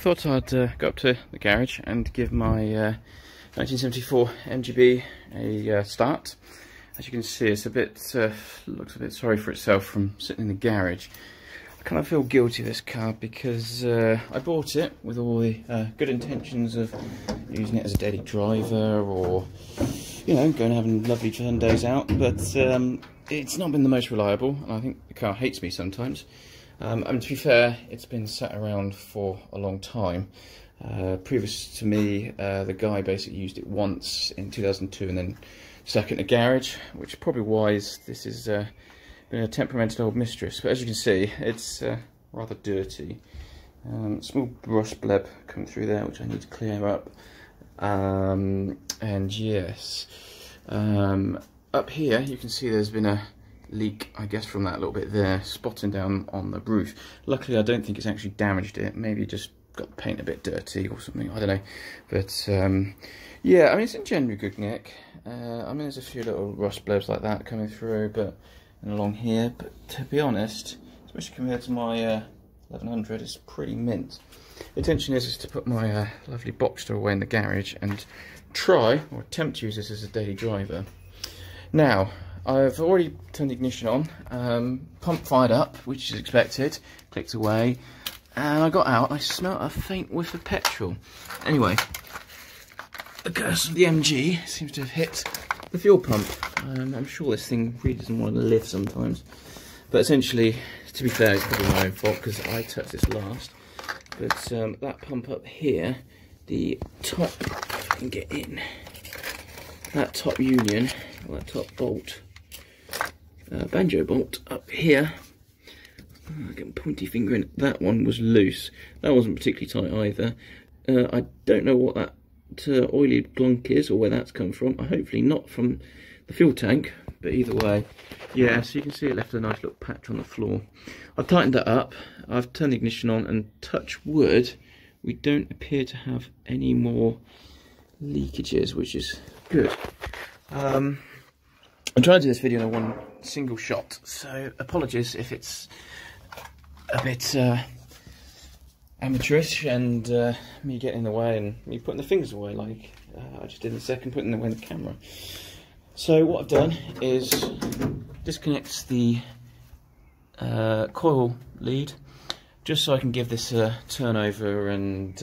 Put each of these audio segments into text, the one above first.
thought I'd go up to the garage and give my 1974 MGB a start. As you can see, it's a bit looks a bit sorry for itself from sitting in the garage. I kind of feel guilty of this car because I bought it with all the good intentions of using it as a daily driver, or you know, going and having lovely fun days out. But it's not been the most reliable, and I think the car hates me sometimes. And to be fair, it's been sat around for a long time. Previous to me, the guy basically used it once in 2002 and then stuck it in a garage, which is probably why this has been a temperamental old mistress. But as you can see, it's rather dirty. Small brush bleb coming through there, which I need to clear up. And yes, up here you can see there's been a leak, I guess, from that little bit there, spotting down on the roof. Luckily, I don't think it's actually damaged it. Maybe just got the paint a bit dirty or something, I don't know. But yeah, I mean, it's in generally good nick. I mean, there's a few little rust blebs like that coming through, but and along here. But to be honest, especially compared to my 1100, it's pretty mint. The intention is to put my lovely Boxster away in the garage and try or attempt to use this as a daily driver. Now, I've already turned the ignition on, pump fired up, which is expected, clicked away, and I got out and I smelt a faint whiff of petrol. Anyway, the curse of the MG seems to have hit the fuel pump. I'm sure this thing really doesn't want to live sometimes. But essentially, to be fair, it's probably my own fault because I touched this last. But that pump up here, the top, if I can get in, that top union, or that top bolt, banjo bolt up here, I get a pointy finger in, that one was loose. That wasn't particularly tight either. I don't know what that oily glunk is or where that's come from. Hopefully not from the fuel tank, but either way, yeah, so you can see it left a nice little patch on the floor. I've tightened that up, I've turned the ignition on, and touch wood, we don't appear to have any more leakages, which is good. I'm trying to do this video in one single shot, so apologies if it's a bit amateurish and me getting in the way and me putting the fingers away like I just did in a second, putting away the camera. So what I've done is disconnect the coil lead just so I can give this a turnover and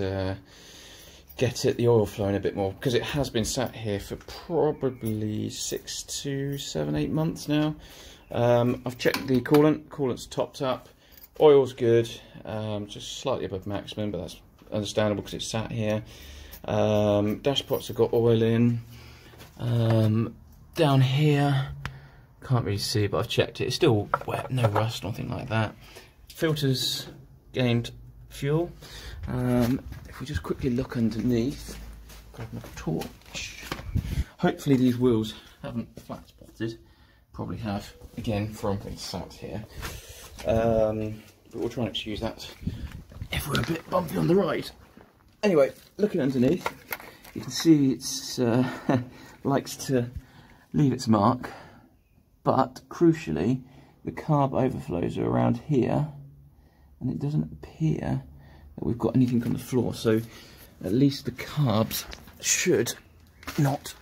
get the oil flowing a bit more, because it has been sat here for probably 6 to 7, 8 months now. I've checked the coolant's topped up, oil's good, just slightly above maximum, but that's understandable because it's sat here. Dash pots have got oil in. Down here, can't really see, but I've checked it, it's still wet, no rust, nothing like that. Filters gained fuel. If we just quickly look underneath, grab my torch. Hopefully these wheels haven't flat spotted. Probably have, again, from being sat here. But we'll try and excuse that if we're a bit bumpy on the ride. Anyway, looking underneath, you can see it's likes to leave its mark, but crucially, the carb overflows are around here, and it doesn't appear that we've got anything on the floor, so at least the carbs should not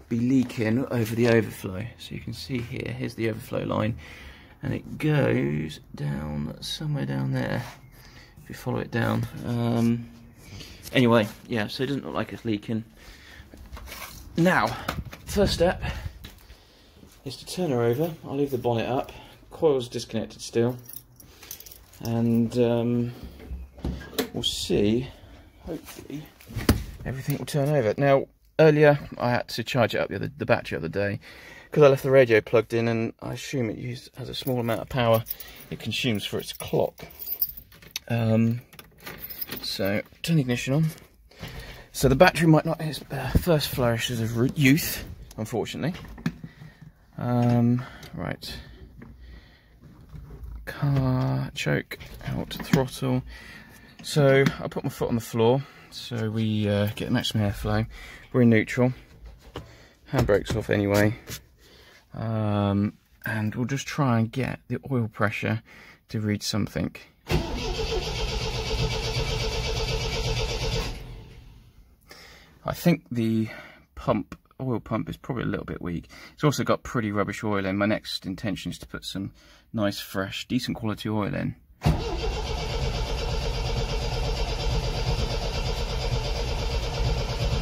be leaking over the overflow. So you can see here, here's the overflow line, and it goes down somewhere down there if you follow it down. Anyway, yeah, so it doesn't look like it's leaking. Now, first step is to turn her over. I'll leave the bonnet up, coil's disconnected still, and we'll see, hopefully everything will turn over. Now, earlier I had to charge it up, the battery the other day, because I left the radio plugged in, and I assume it has a small amount of power it consumes for its clock. So, turn the ignition on. So the battery might not hit its first flourishes of youth, unfortunately. Right. Car, choke, out, throttle. So I put my foot on the floor so we get the maximum airflow. We're in neutral. Handbrake's off anyway. And we'll just try and get the oil pressure to read something. I think the oil pump is probably a little bit weak. It's also got pretty rubbish oil in. My next intention is to put some nice, fresh, decent quality oil in.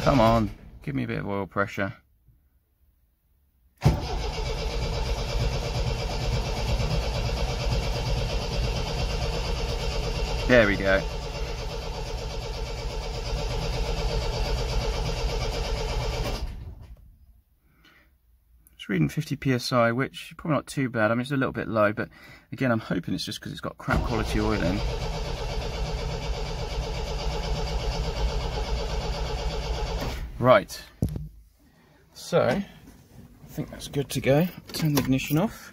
Come on, give me a bit of oil pressure. There we go. It's reading 50 psi, which is probably not too bad. I mean, it's a little bit low, but again, I'm hoping it's just because it's got crap quality oil in. Right, so I think that's good to go. Turn the ignition off.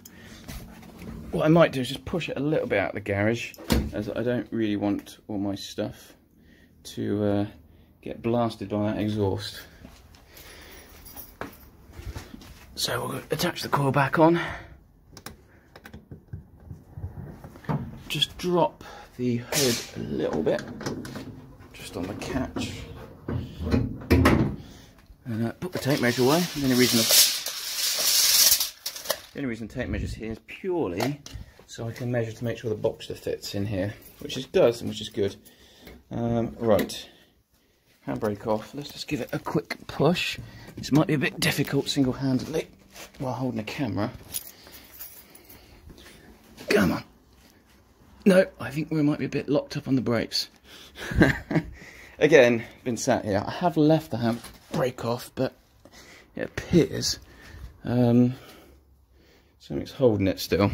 What I might do is just push it a little bit out of the garage, as I don't really want all my stuff to get blasted by that exhaust. So we'll attach the coil back on. Just drop the hood a little bit, just on the catch. And put the tape measure away. The only reason the tape measure's here is purely so I can measure to make sure the Boxster fits in here, which it does, and which is good. Right, handbrake off. Let's just give it a quick push. This might be a bit difficult single-handedly while holding a camera. Come on. No, I think we might be a bit locked up on the brakes. Again, been sat here. I have left the handbrake off, but it appears something's holding it still.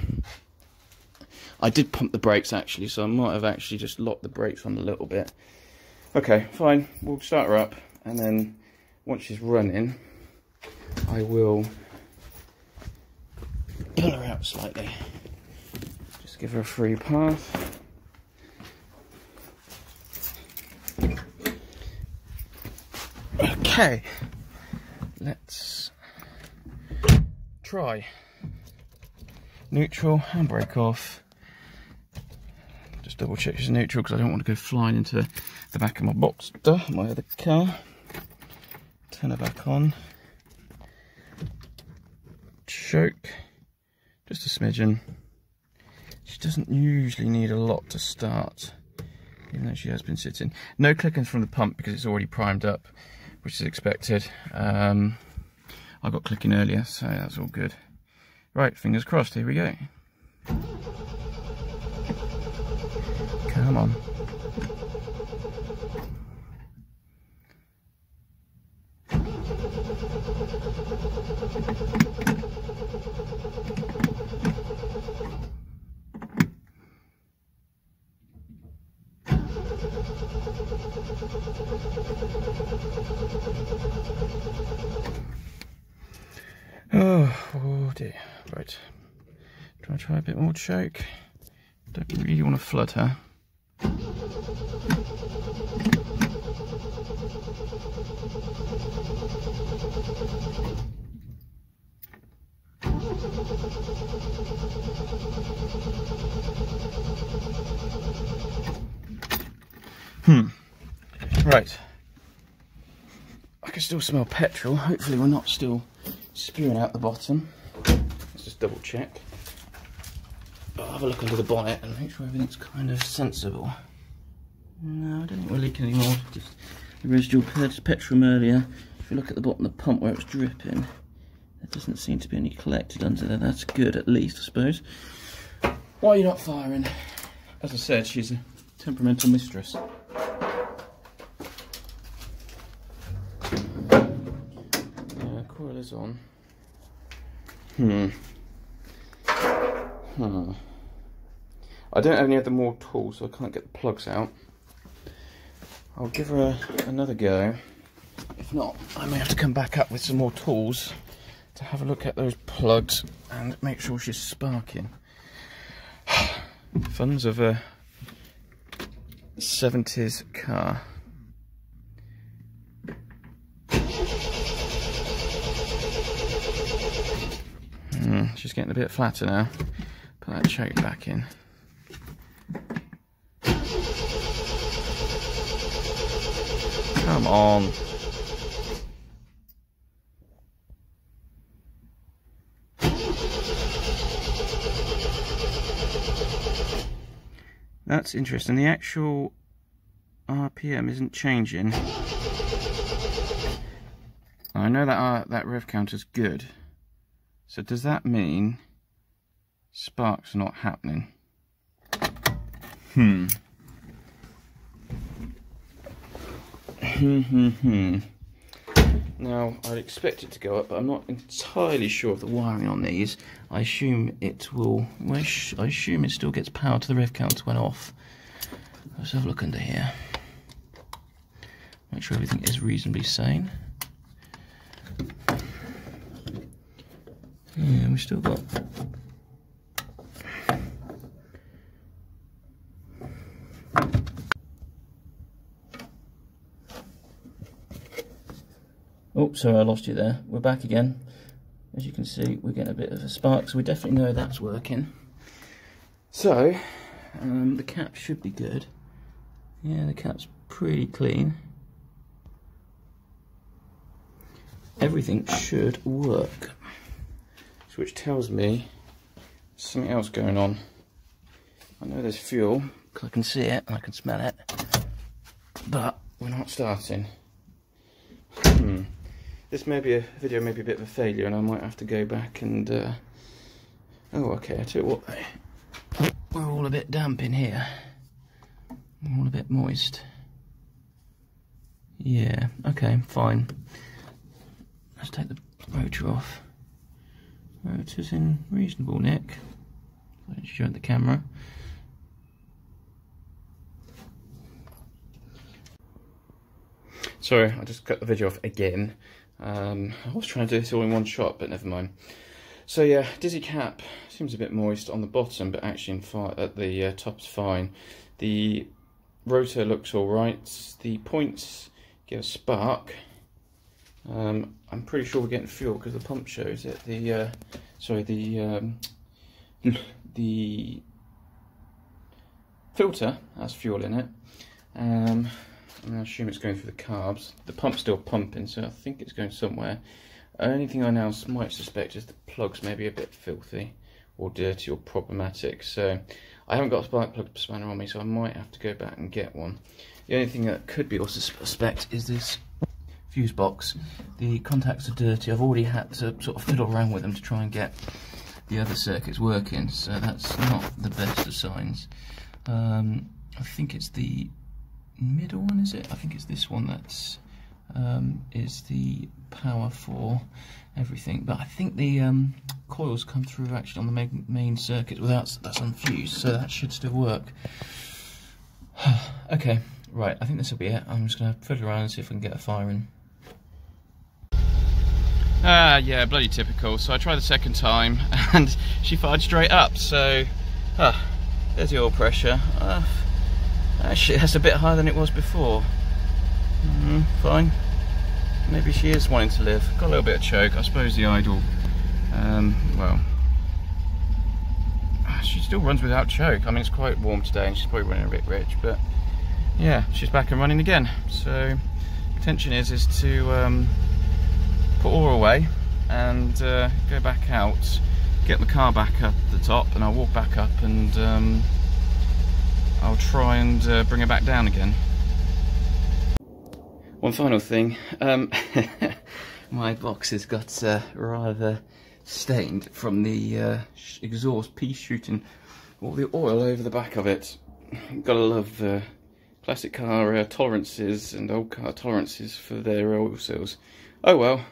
I did pump the brakes actually, so I might have actually just locked the brakes on a little bit. Okay, fine. We'll start her up, and then once she's running, I will pull her out slightly. Just give her a free path. Okay, let's try. Neutral, handbrake off. Just double check she's neutral because I don't want to go flying into the back of my Boxster, my other car. Turn her back on. Choke, just a smidgen. She doesn't usually need a lot to start, even though she has been sitting. No clicking from the pump because it's already primed up, which is expected. I got clicking earlier, so that's all good. Right, fingers crossed, here we go. Come on. Oh dear. Right. Do I try a bit more choke? Don't really want to flood her. Right. I can still smell petrol. Hopefully we're not still spewing out the bottom. Let's just double check. I'll have a look under the bonnet and make sure everything's kind of sensible. No, I don't think we're leaking anymore. Just the residual petrol from earlier. If you look at the bottom of the pump where it's dripping, there doesn't seem to be any collected under there. That's good, at least, I suppose. Why are you not firing? As I said, she's a temperamental mistress. Coil is on. I don't have any other more tools, so I can't get the plugs out. I'll give her another go. If not, I may have to come back up with some more tools to have a look at those plugs and make sure she's sparking. Funs of a 70s car. She's getting a bit flatter now. Put that choke back in. Come on. That's interesting. The actual RPM isn't changing. I know that that rev counter's good. So does that mean sparks are not happening? Now, I'd expect it to go up, but I'm not entirely sure of the wiring on these. I assume it will... I assume it still gets power to the rev counter when off. Let's have a look under here. Make sure everything is reasonably sane. Yeah, we've still got... Oh, sorry, I lost you there. We're back again. As you can see, we're getting a bit of a spark, so we definitely know that's working. So, the cap should be good. Yeah, the cap's pretty clean. Everything should work. Which tells me there's something else going on. I know there's fuel, because I can see it and I can smell it. But we're not starting. This may be a video, maybe a bit of a failure, and I might have to go back and oh, okay, I tell you what, we're all a bit damp in here. We're all a bit moist. Yeah, okay, fine. Let's take the rotor off. Rotor's in reasonable nick. Let's show the camera. Sorry, I just cut the video off again. I was trying to do this all in one shot, but never mind. So yeah, dizzy cap seems a bit moist on the bottom, but actually at the top's fine. The rotor looks all right. The points give a spark. I'm pretty sure we're getting fuel because the pump shows it. The filter has fuel in it. I assume it's going through the carbs. The pump's still pumping, so I think it's going somewhere. Only thing I now might suspect is the plugs may be a bit filthy or dirty or problematic. So I haven't got a spark plug spanner on me, so I might have to go back and get one. The only thing that could be also suspect is this fuse box. The contacts are dirty. I've already had to sort of fiddle around with them to try and get the other circuits working, so that's not the best of signs. I think it's the middle one, is it? I think it's this one that's is the power for everything, but I think the coils come through actually on the main circuit without that's unfused, so that should still work. Okay, right, I think this will be it. I'm just going to fiddle around and see if I can get a firing. Yeah, bloody typical. So I tried the second time and she fired straight up, so there's the oil pressure. Actually, that's a bit higher than it was before. Fine. Maybe she is wanting to live. Got a little bit of choke. I suppose the idle, well, she still runs without choke. I mean, it's quite warm today and she's probably running a bit rich, but yeah, she's back and running again. So, intention is to put oil away and go back out, get the car back up the top, and I'll walk back up and I'll try and bring her back down again. One final thing, my box has got rather stained from the exhaust piece shooting all the oil over the back of it. Gotta love classic car tolerances and old car tolerances for their oil seals. Oh well,